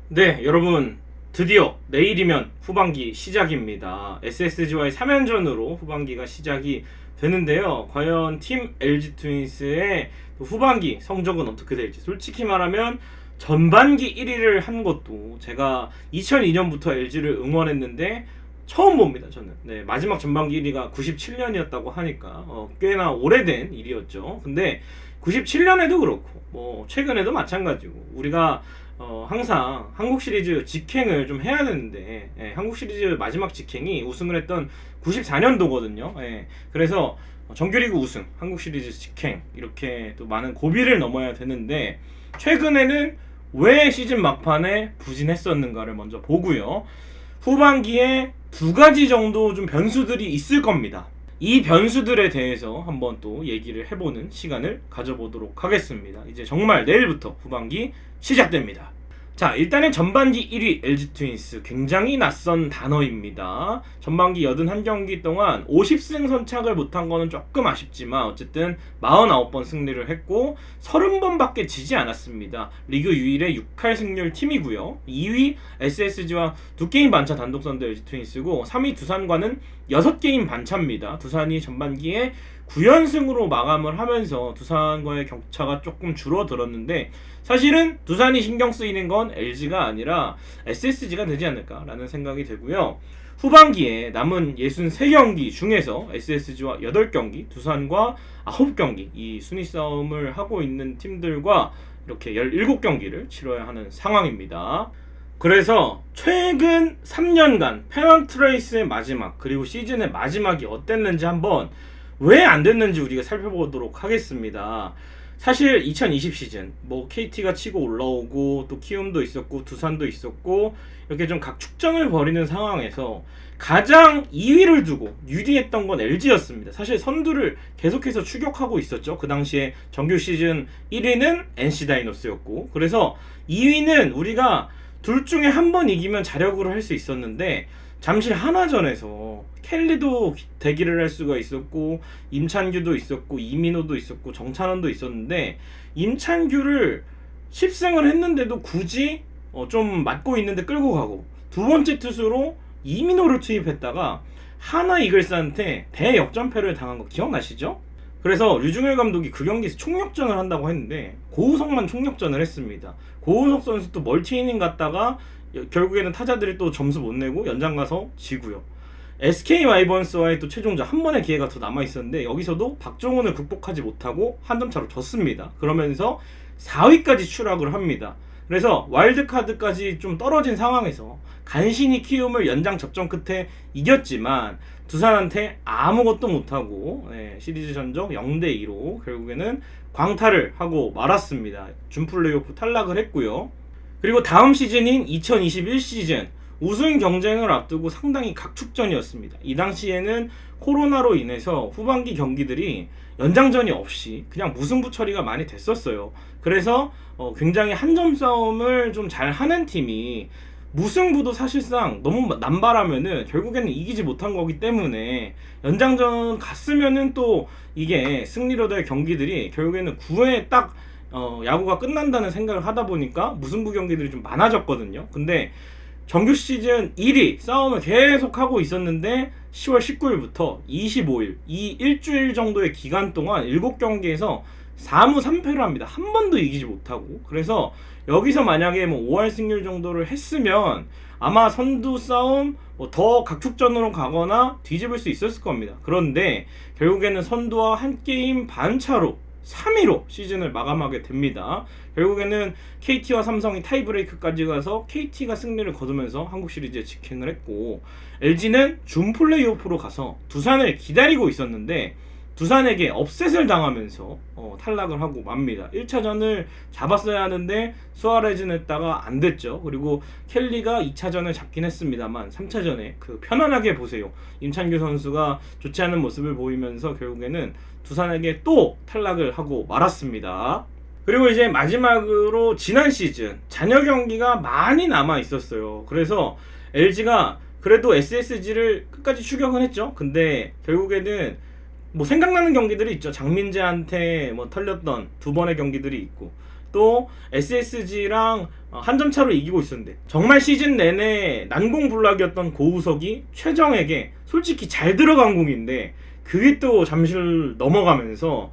네, 여러분 드디어 내일이면 후반기 시작입니다. SSG와의 3연전으로 후반기가 시작이 되는데요. 과연 팀 LG 트윈스의 후반기 성적은 어떻게 될지, 솔직히 말하면 전반기 1위를 한 것도 제가 2002년부터 LG를 응원했는데 처음 봅니다. 저는 마지막 전반기 1위가 97년이었다고 하니까 꽤나 오래된 일이었죠. 근데 97년에도 그렇고 최근에도 마찬가지고 우리가 항상 한국 시리즈 직행을 좀 해야 되는데, 한국 시리즈 마지막 직행이 우승을 했던 94년도거든요. 그래서 정규리그 우승, 한국 시리즈 직행, 이렇게 또 많은 고비를 넘어야 되는데 최근에는 왜 시즌 막판에 부진했었는가를 먼저 보고요. 후반기에 두 가지 정도 좀 변수들이 있을 겁니다. 이 변수들에 대해서 한번 또 얘기를 해보는 시간을 가져보도록 하겠습니다. 이제 정말 내일부터 후반기 시작됩니다. 자, 일단은 전반기 1위 LG 트윈스, 굉장히 낯선 단어입니다. 전반기 81경기 동안 50승 선착을 못한 거는 조금 아쉽지만 어쨌든 49번 승리를 했고 30번밖에 지지 않았습니다. 리그 유일의 6할 승률 팀이고요. 2위 SSG와 2게임 반차 단독 선두 LG 트윈스고 3위 두산과는 6게임 반차입니다. 두산이 전반기에 9연승으로 마감을 하면서 두산과의 격차가 조금 줄어들었는데 사실은 두산이 신경 쓰이는 건 LG가 아니라 SSG가 되지 않을까라는 생각이 되고요. 후반기에 남은 63경기 중에서 SSG와 8경기, 두산과 9경기, 이 순위 싸움을 하고 있는 팀들과 이렇게 17경기를 치러야 하는 상황입니다. 그래서 최근 3년간 페넌트 레이스의 마지막, 그리고 시즌의 마지막이 어땠는지 한번, 왜 안 됐는지 우리가 살펴보도록 하겠습니다. 사실 2020 시즌 KT가 치고 올라오고 또 키움도 있었고 두산도 있었고 이렇게 좀 각축전을 벌이는 상황에서 가장 2위를 두고 유리했던 건 LG였습니다. 사실 선두를 계속해서 추격하고 있었죠. 그 당시에 정규 시즌 1위는 NC 다이노스였고, 그래서 2위는 우리가 둘 중에 한 번 이기면 자력으로 할 수 있었는데 잠실 하나전에서 켈리도 대기를 할 수가 있었고 임찬규도 있었고 이민호도 있었고 정찬원도 있었는데 임찬규를 10승을 했는데도 굳이 좀 맞고 있는데 끌고 가고, 두 번째 투수로 이민호를 투입했다가 하나 이글스한테 대역전패를 당한 거 기억나시죠? 그래서 류중일 감독이 그 경기에서 총력전을 한다고 했는데 고우석만 총력전을 했습니다. 고우석 선수도 멀티이닝 갔다가 결국에는 타자들이 또 점수 못 내고 연장 가서 지고요. SK 와이번스와의 또 최종전 한 번의 기회가 더 남아 있었는데 여기서도 박종훈을 극복하지 못하고 한 점 차로 졌습니다. 그러면서 4위까지 추락을 합니다. 그래서 와일드카드까지 좀 떨어진 상황에서 간신히 키움을 연장 접전 끝에 이겼지만 두산한테 아무것도 못하고 시리즈 전적 0대2로 결국에는 광탈을 하고 말았습니다. 준플레이오프 탈락을 했고요. 그리고 다음 시즌인 2021 시즌 우승 경쟁을 앞두고 상당히 각축전이었습니다. 이 당시에는 코로나로 인해서 후반기 경기들이 연장전이 없이 그냥 무승부 처리가 많이 됐었어요. 그래서 굉장히 한 점 싸움을 좀 잘 하는 팀이 무승부도 사실상 너무 남발하면은 결국에는 이기지 못한 거기 때문에 연장전 갔으면은 또 이게 승리로 될 경기들이 결국에는 9회 딱 야구가 끝난다는 생각을 하다 보니까 무승부 경기들이 좀 많아졌거든요. 근데 정규 시즌 1위 싸움을 계속 하고 있었는데 10월 19일부터 25일 이 일주일 정도의 기간 동안 7경기에서 4무 3패를 합니다. 한 번도 이기지 못하고. 그래서 여기서 만약에 5할 승률 정도를 했으면 아마 선두 싸움 더 각축전으로 가거나 뒤집을 수 있었을 겁니다. 그런데 결국에는 선두와 한 게임 반 차로 3위로 시즌을 마감하게 됩니다. 결국에는 KT와 삼성이 타이브레이크까지 가서 KT가 승리를 거두면서 한국 시리즈에 직행을 했고, LG는 준 플레이오프로 가서 두산을 기다리고 있었는데 두산에게 업셋을 당하면서 탈락을 하고 맙니다. 1차전을 잡았어야 하는데 수아레즈는 했다가 안 됐죠. 그리고 켈리가 2차전을 잡긴 했습니다만 3차전에 그 편안하게 보세요. 임찬규 선수가 좋지 않은 모습을 보이면서 결국에는 두산에게 또 탈락을 하고 말았습니다. 그리고 이제 마지막으로 지난 시즌 잔여 경기가 많이 남아 있었어요. 그래서 LG가 그래도 SSG를 끝까지 추격은 했죠. 근데 결국에는 생각나는 경기들이 있죠. 장민재한테 털렸던 두 번의 경기들이 있고, 또 SSG랑 한 점 차로 이기고 있었는데 정말 시즌 내내 난공불락이었던 고우석이 최정에게 솔직히 잘 들어간 공인데 그게 또 잠실 넘어가면서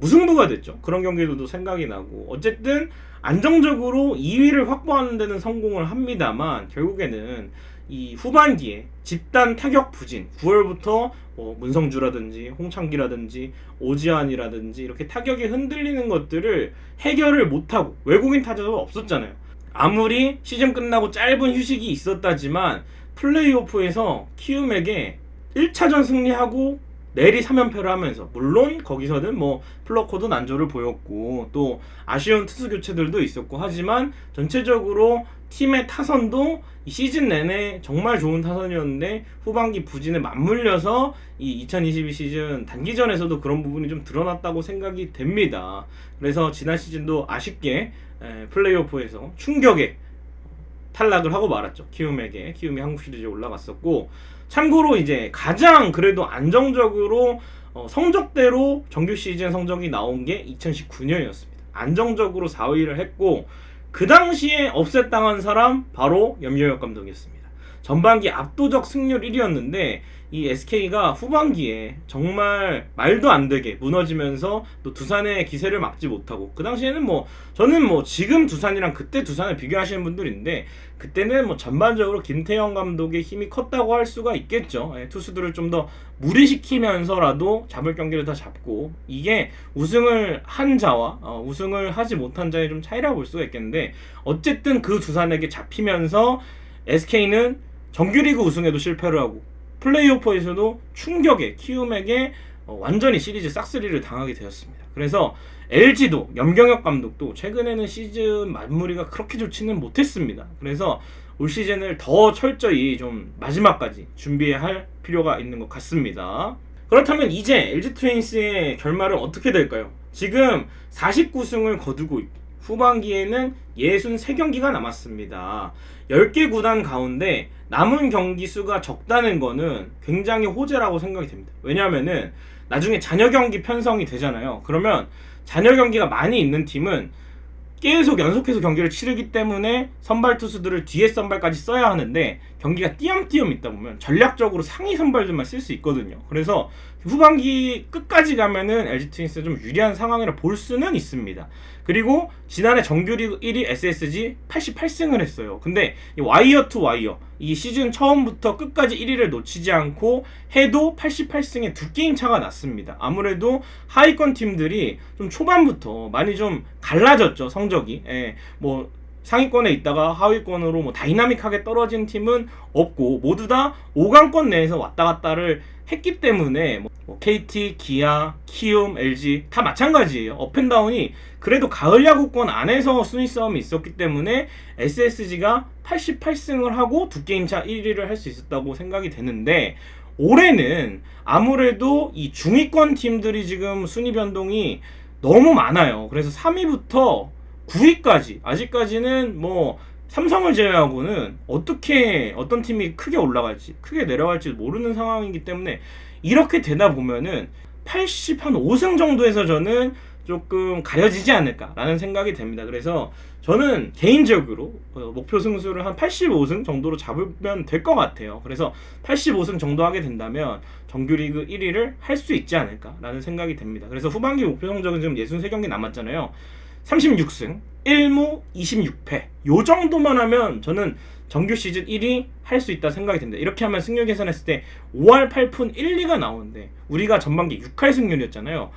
무승부가 됐죠. 그런 경기들도 생각이 나고 어쨌든 안정적으로 2위를 확보하는 데는 성공을 합니다만 결국에는 이 후반기에 집단 타격 부진 9월부터 문성주라든지 홍창기라든지 오지환이라든지 이렇게 타격이 흔들리는 것들을 해결을 못하고 외국인 타자도 없었잖아요. 아무리 시즌 끝나고 짧은 휴식이 있었다지만 플레이오프에서 키움에게 1차전 승리하고 내리 3연패를 하면서 물론 거기서는 뭐 플러코도 난조를 보였고 또 아쉬운 투수 교체들도 있었고 하지만 전체적으로 팀의 타선도 이 시즌 내내 정말 좋은 타선이었는데 후반기 부진에 맞물려서 이 2022 시즌 단기전에서도 그런 부분이 좀 드러났다고 생각이 됩니다. 그래서 지난 시즌도 아쉽게 플레이오프에서 충격에 탈락을 하고 말았죠. 키움이 한국 시리즈에 올라갔었고 참고로 이제 가장 그래도 안정적으로 성적대로 정규 시즌 성적이 나온 게 2019년이었습니다. 안정적으로 4위를 했고 그 당시에 업셋당한 사람 바로 염여혁 감독이었습니다. 전반기 압도적 승률 1위였는데 이 SK가 후반기에 정말 말도 안 되게 무너지면서 또 두산의 기세를 막지 못하고 그 당시에는 저는 지금 두산이랑 그때 두산을 비교하시는 분들인데 그때는 전반적으로 김태형 감독의 힘이 컸다고 할 수가 있겠죠. 투수들을 좀 더 무리시키면서라도 잡을 경기를 다 잡고 이게 우승을 한 자와 우승을 하지 못한 자의 좀 차이라고 볼 수가 있겠는데 어쨌든 그 두산에게 잡히면서 SK는 정규리그 우승에도 실패를 하고 플레이오프에서도 충격에 키움에게 완전히 시리즈 싹쓸이를 당하게 되었습니다. 그래서 LG도 염경엽 감독도 최근에는 시즌 마무리가 그렇게 좋지는 못했습니다. 그래서 올 시즌을 더 철저히 좀 마지막까지 준비해야 할 필요가 있는 것 같습니다. 그렇다면 이제 LG 트윈스의 결말은 어떻게 될까요? 지금 49승을 거두고 있고 후반기에는 63경기가 남았습니다. 10개 구단 가운데 남은 경기 수가 적다는 거는 굉장히 호재라고 생각이 됩니다. 왜냐하면은 나중에 잔여 경기 편성이 되잖아요. 그러면 잔여 경기가 많이 있는 팀은 계속 연속해서 경기를 치르기 때문에 선발 투수들을 뒤에 선발까지 써야 하는데 경기가 띄엄띄엄 있다 보면 전략적으로 상위 선발들만 쓸 수 있거든요. 그래서 후반기 끝까지 가면은 LG 트윈스가 좀 유리한 상황이라 볼 수는 있습니다. 그리고 지난해 정규리그 1위 SSG 88승을 했어요. 근데 이 와이어 투 와이어 이 시즌 처음부터 끝까지 1위를 놓치지 않고 해도 88승에 2게임 차가 났습니다. 아무래도 하위권 팀들이 좀 초반부터 많이 좀 갈라졌죠, 성적이. 상위권에 있다가 하위권으로 다이나믹하게 떨어진 팀은 없고 모두 다 5강권 내에서 왔다 갔다를 했기 때문에 KT, 기아, 키움, LG 다 마찬가지예요. 업앤다운이 그래도 가을 야구권 안에서 순위 싸움이 있었기 때문에 SSG가 88승을 하고 2게임 차 1위를 할 수 있었다고 생각이 되는데 올해는 아무래도 이 중위권 팀들이 지금 순위 변동이 너무 많아요. 그래서 3위부터 9위까지 아직까지는 삼성을 제외하고는 어떤 팀이 크게 올라갈지 크게 내려갈지 모르는 상황이기 때문에 이렇게 되다 보면은 85승 정도에서 저는 조금 가려지지 않을까라는 생각이 됩니다. 그래서 저는 개인적으로 목표 승수를 한 85승 정도로 잡으면 될 것 같아요. 그래서 85승 정도 하게 된다면 정규리그 1위를 할 수 있지 않을까라는 생각이 됩니다. 그래서 후반기 목표 성적은 지금 63경기 남았잖아요. 36승, 1무 26패 요 정도만 하면 저는 정규 시즌 1위 할 수 있다 생각이 듭니다. 이렇게 하면 승률 계산했을 때 5할 8푼 1, 2가 나오는데 우리가 전반기 6할 승률이었잖아요.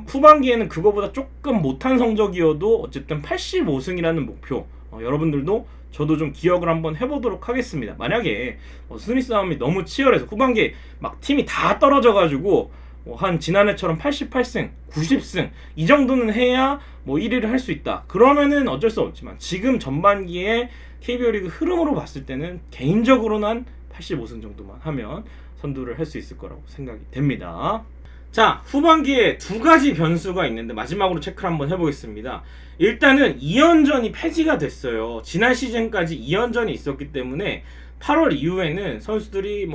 후반기에는 그거보다 조금 못한 성적이어도 어쨌든 85승이라는 목표 여러분들도 저도 좀 기억을 한번 해보도록 하겠습니다. 만약에 순위 싸움이 너무 치열해서 후반기에 막 팀이 다 떨어져가지고 한 지난해처럼 88승, 90승 이 정도는 해야 1위를 할 수 있다. 그러면은 어쩔 수 없지만 지금 전반기에 KBO 리그 흐름으로 봤을 때는 개인적으로는 한 85승 정도만 하면 선두를 할 수 있을 거라고 생각이 됩니다. 자, 후반기에 두 가지 변수가 있는데 마지막으로 체크를 한번 해보겠습니다. 일단은 2연전이 폐지가 됐어요. 지난 시즌까지 2연전이 있었기 때문에 8월 이후에는 선수들이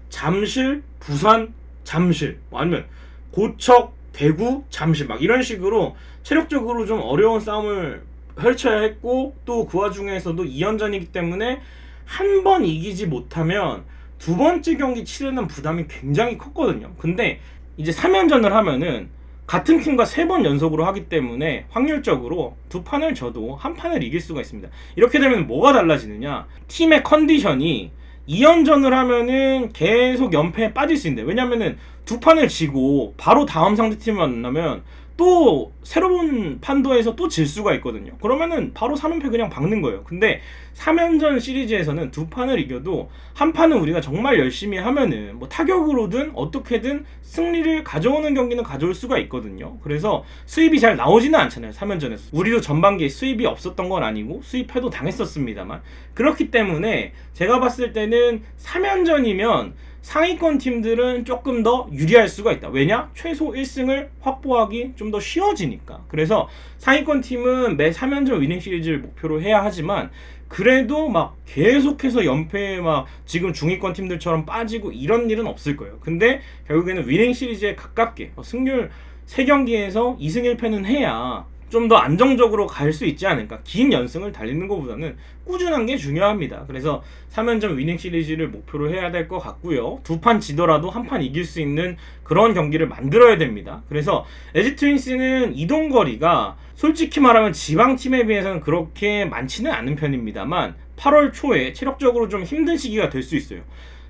잠실, 부산, 잠실 아니면 고척, 대구, 잠실 막 이런 식으로 체력적으로 좀 어려운 싸움을 펼쳐야 했고 또 그 와중에서도 2연전이기 때문에 한 번 이기지 못하면 두 번째 경기 치르는 부담이 굉장히 컸거든요. 근데 이제 3연전을 하면은 같은 팀과 3번 연속으로 하기 때문에 확률적으로 두 판을 져도 한 판을 이길 수가 있습니다. 이렇게 되면 뭐가 달라지느냐? 팀의 컨디션이 2연전을 하면은 계속 연패에 빠질 수 있는데, 왜냐면은 두 판을 지고 바로 다음 상대팀을 만나면 또 새로운 판도에서 또 질 수가 있거든요. 그러면은 바로 3연패 그냥 박는 거예요. 근데 3연전 시리즈에서는 두 판을 이겨도 한 판은 우리가 정말 열심히 하면은 뭐 타격으로든 어떻게든 승리를 가져오는 경기는 가져올 수가 있거든요. 그래서 수입이 잘 나오지는 않잖아요. 3연전에서 우리도 전반기에 수입이 없었던 건 아니고 수입해도 당했었습니다만, 그렇기 때문에 제가 봤을 때는 3연전이면 상위권 팀들은 조금 더 유리할 수가 있다. 왜냐? 최소 1승을 확보하기 좀 더 쉬워지니까. 그래서 상위권 팀은 매 3연전 위닝 시리즈를 목표로 해야 하지만, 그래도 막 계속해서 연패에 막 지금 중위권 팀들처럼 빠지고 이런 일은 없을 거예요. 근데 결국에는 위닝 시리즈에 가깝게 승률 3경기에서 2승 1패는 해야 좀 더 안정적으로 갈 수 있지 않을까. 긴 연승을 달리는 것보다는 꾸준한 게 중요합니다. 그래서 3연전 위닝 시리즈를 목표로 해야 될 것 같고요. 두 판 지더라도 한 판 이길 수 있는 그런 경기를 만들어야 됩니다. 그래서 LG 트윈스는 이동거리가 솔직히 말하면 지방팀에 비해서는 그렇게 많지는 않은 편입니다만 8월 초에 체력적으로 좀 힘든 시기가 될 수 있어요.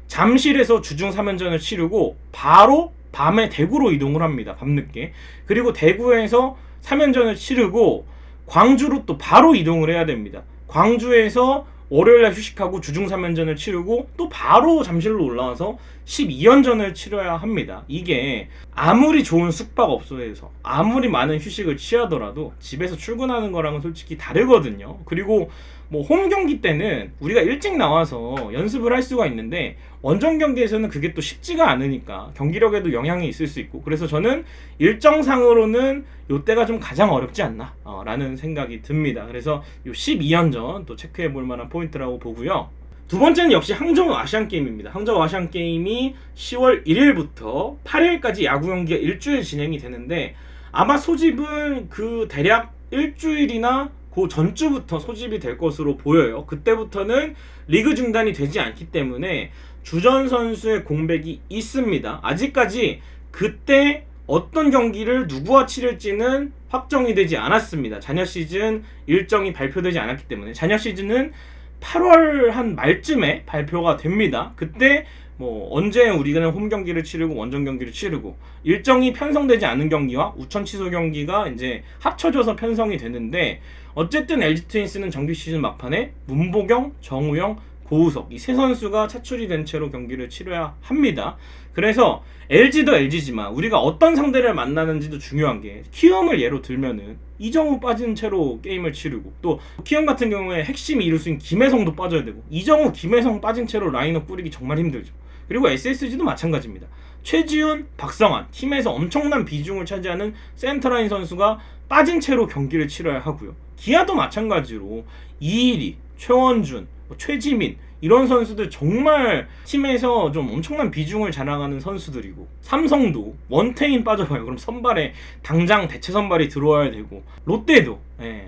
잠실에서 주중 3연전을 치르고 바로 밤에 대구로 이동을 합니다. 밤늦게. 그리고 대구에서 3연전을 치르고 광주로 또 바로 이동을 해야 됩니다. 광주에서 월요일날 휴식하고 주중 3연전을 치르고 또 바로 잠실로 올라와서 12연전을 치러야 합니다. 이게 아무리 좋은 숙박업소에서 아무리 많은 휴식을 취하더라도 집에서 출근하는 거랑은 솔직히 다르거든요. 그리고 뭐 홈 경기 때는 우리가 일찍 나와서 연습을 할 수가 있는데 원정 경기에서는 그게 또 쉽지가 않으니까 경기력에도 영향이 있을 수 있고, 그래서 저는 일정상으로는 요때가 좀 가장 어렵지 않나 라는 생각이 듭니다. 그래서 요 12연전 또 체크해 볼 만한 포인트라고 보고요. 두 번째는 역시 항저우 아시안게임입니다. 항저우 아시안게임이 10월 1일부터 8일까지 야구 경기가 일주일 진행이 되는데, 아마 소집은 그 대략 일주일이나 그 전주부터 소집이 될 것으로 보여요. 그때부터는 리그 중단이 되지 않기 때문에 주전 선수의 공백이 있습니다. 아직까지 그때 어떤 경기를 누구와 치를지는 확정이 되지 않았습니다. 잔여 시즌 일정이 발표되지 않았기 때문에. 잔여 시즌은 8월 한 말쯤에 발표가 됩니다. 그때 뭐 언제 우리가 홈 경기를 치르고 원정 경기를 치르고 일정이 편성되지 않은 경기와 우천 취소 경기가 이제 합쳐져서 편성이 되는데, 어쨌든 LG 트윈스는 정규 시즌 막판에 문보경, 정우영, 고우석 이 세 선수가 차출이 된 채로 경기를 치러야 합니다. 그래서 LG도 LG지만 우리가 어떤 상대를 만나는지도 중요한 게, 키움을 예로 들면은 이정우 빠진 채로 게임을 치르고, 또 키움 같은 경우에 핵심 이루수인 김혜성도 빠져야 되고, 이정우, 김혜성 빠진 채로 라인업 꾸리기 정말 힘들죠. 그리고 SSG도 마찬가지입니다. 최지훈, 박성환 팀에서 엄청난 비중을 차지하는 센터라인 선수가 빠진 채로 경기를 치러야 하고요. 기아도 마찬가지로 이일이, 최원준, 최지민 이런 선수들 정말 팀에서 좀 엄청난 비중을 자랑하는 선수들이고, 삼성도 원태인 빠져봐요. 그럼 선발에 당장 대체 선발이 들어와야 되고, 롯데도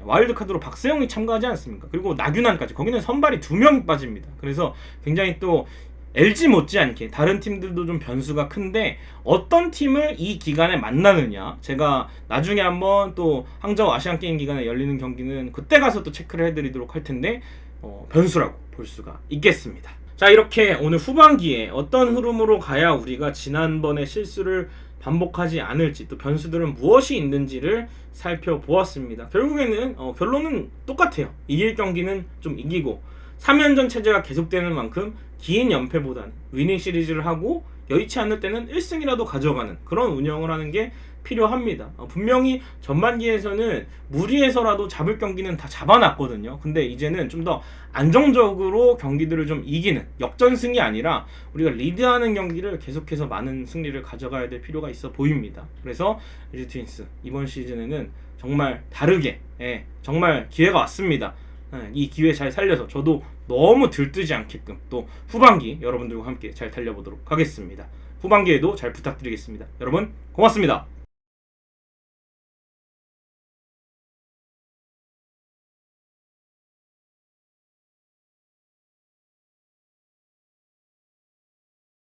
와일드카드로 박세영이 참가하지 않습니까? 그리고 나균환까지, 거기는 선발이 2명이 빠집니다. 그래서 굉장히 또 LG 못지않게 다른 팀들도 좀 변수가 큰데, 어떤 팀을 이 기간에 만나느냐, 제가 나중에 한번 또 항저우 아시안게임 기간에 열리는 경기는 그때 가서 또 체크를 해드리도록 할 텐데 변수라고 볼 수가 있겠습니다. 자, 이렇게 오늘 후반기에 어떤 흐름으로 가야 우리가 지난번의 실수를 반복하지 않을지, 또 변수들은 무엇이 있는지를 살펴보았습니다. 결국에는 결론은 똑같아요. 이길 경기는 좀 이기고, 3연전 체제가 계속되는 만큼 긴 연패보다는 위닝 시리즈를 하고 여의치 않을 때는 1승이라도 가져가는 그런 운영을 하는 게 필요합니다. 분명히 전반기에서는 무리해서라도 잡을 경기는 다 잡아놨거든요. 근데 이제는 좀 더 안정적으로 경기들을 좀 이기는, 역전승이 아니라 우리가 리드하는 경기를 계속해서 많은 승리를 가져가야 될 필요가 있어 보입니다. 그래서 LG 트윈스 이번 시즌에는 정말 다르게 정말 기회가 왔습니다. 이 기회 잘 살려서 저도 너무 들뜨지 않게끔 또 후반기 여러분들과 함께 잘 달려보도록 하겠습니다. 후반기에도 잘 부탁드리겠습니다. 여러분 고맙습니다.